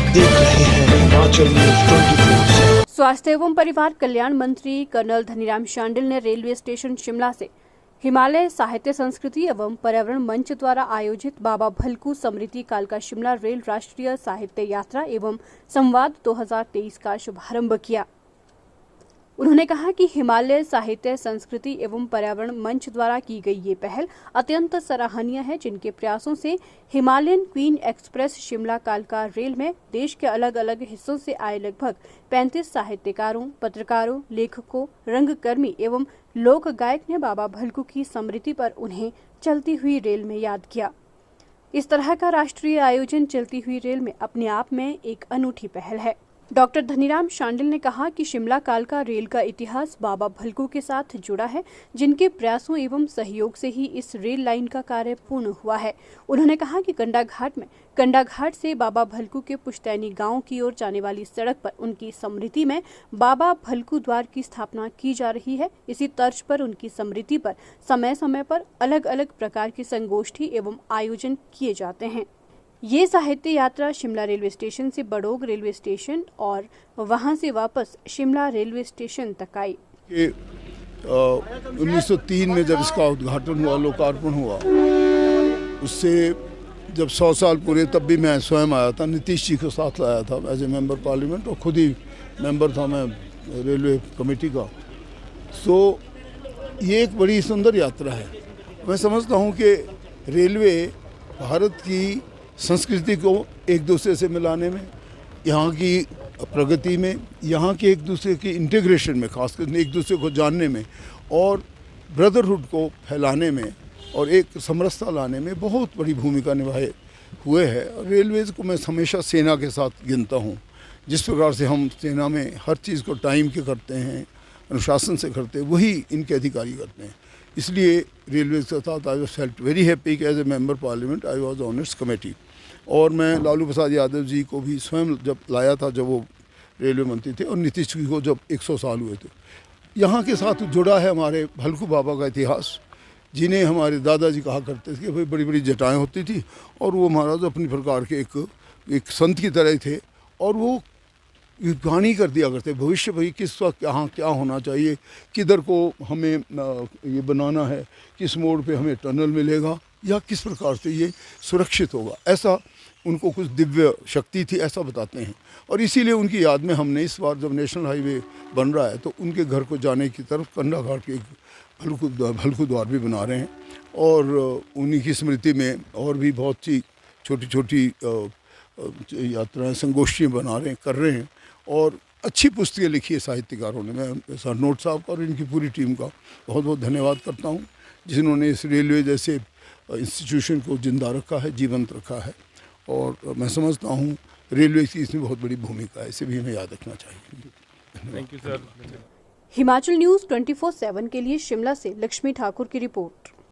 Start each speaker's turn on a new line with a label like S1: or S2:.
S1: देख रहे हैं हिमाचल न्यूज 24।
S2: स्वास्थ्य एवं परिवार कल्याण मंत्री कर्नल धनीराम शांडिल ने रेलवे स्टेशन शिमला से हिमालय साहित्य संस्कृति एवं पर्यावरण मंच द्वारा आयोजित बाबा भलकू समृद्धि कालका शिमला रेल राष्ट्रीय साहित्य यात्रा एवं संवाद 2023 का शुभारंभ किया। उन्होंने कहा कि हिमालय साहित्य संस्कृति एवं पर्यावरण मंच द्वारा की गई ये पहल अत्यंत सराहनीय है, जिनके प्रयासों से हिमालयन क्वीन एक्सप्रेस शिमला कालका रेल में देश के अलग अलग हिस्सों से आए लगभग 35 साहित्यकारों, पत्रकारों, लेखकों, रंगकर्मी एवं लोक गायक ने बाबा भलकू की स्मृति पर उन्हें चलती हुई रेल में याद किया। इस तरह का राष्ट्रीय आयोजन चलती हुई रेल में अपने आप में एक अनूठी पहल है। डॉक्टर धनीराम शांडिल ने कहा कि शिमला कालका रेल का इतिहास बाबा भलकू के साथ जुड़ा है, जिनके प्रयासों एवं सहयोग से ही इस रेल लाइन का कार्य पूर्ण हुआ है। उन्होंने कहा कि कंडाघाट से बाबा भलकू के पुश्तैनी गांव की ओर जाने वाली सड़क पर उनकी स्मृति में बाबा भलकू द्वार की स्थापना की जा रही है। इसी तर्ज पर उनकी स्मृति पर समय समय पर अलग अलग प्रकार की संगोष्ठी एवं आयोजन किए जाते हैं। ये साहित्य यात्रा शिमला रेलवे स्टेशन से बड़ोग रेलवे स्टेशन और वहां से वापस शिमला रेलवे स्टेशन तक आई।
S3: 1903 में जब इसका उद्घाटन हुआ, लोकार्पण हुआ, उससे जब 100 साल पूरे, तब भी मैं स्वयं आया था, नीतीश जी को साथ लाया था एज ए मेंबर पार्लियामेंट, और खुद ही मेंबर था मैं रेलवे कमेटी का। सो ये एक बड़ी सुंदर यात्रा है। मैं समझता हूँ कि रेलवे भारत की संस्कृति को एक दूसरे से मिलाने में, यहाँ की प्रगति में, यहाँ के एक दूसरे की इंटीग्रेशन में, खासकर एक दूसरे को जानने में और ब्रदरहुड को फैलाने में और एक समरसता लाने में बहुत बड़ी भूमिका निभाए हुए है। रेलवेज़ को मैं हमेशा सेना के साथ गिनता हूँ। जिस प्रकार से हम सेना में हर चीज़ को टाइम के करते हैं, अनुशासन से करते हैं, वही इनके अधिकारी करते हैं। इसलिए रेलवे के साथ I was felt very happy कि as a member parliament I was on its committee. और मैं लालू प्रसाद यादव जी को भी स्वयं जब लाया था, जब वो रेलवे मंत्री थे, और नीतीश जी को जब 100 साल हुए थे। यहाँ के साथ जुड़ा है हमारे भलकू बाबा का इतिहास, जिन्हें हमारे दादाजी कहा करते थे कि भाई बड़ी बड़ी जटाएँ होती थी और वो महाराज अपनी प्रकार के एक संत की तरह थे, और वो वाणी कर दिया करते भविष्य भाई किस वक्त यहाँ क्या होना चाहिए, किधर को हमें ये बनाना है, किस मोड़ पे हमें टनल मिलेगा या किस प्रकार से ये सुरक्षित होगा। ऐसा उनको कुछ दिव्य शक्ति थी, ऐसा बताते हैं। और इसीलिए उनकी याद में हमने इस बार जब नेशनल हाईवे बन रहा है तो उनके घर को जाने की तरफ कंडाघाट के एक भलकू द्वार भी बना रहे हैं, और उन्हीं की स्मृति में और भी बहुत सी छोटी छोटी यात्राएं, संगोष्ठियाँ कर रहे हैं। और अच्छी पुस्तकें लिखी है साहित्यकारों ने। मैं सरनोट साहब का और इनकी पूरी टीम का बहुत बहुत धन्यवाद करता हूँ, जिन्होंने इस रेलवे जैसे इंस्टीट्यूशन को जिंदा रखा है, जीवंत रखा है। और मैं समझता हूँ रेलवे की इसमें बहुत बड़ी भूमिका है, इसे भी हमें याद रखना चाहिए।
S4: Thank you sir.
S2: Himachal news 24/7 के लिए शिमला से लक्ष्मी ठाकुर की रिपोर्ट।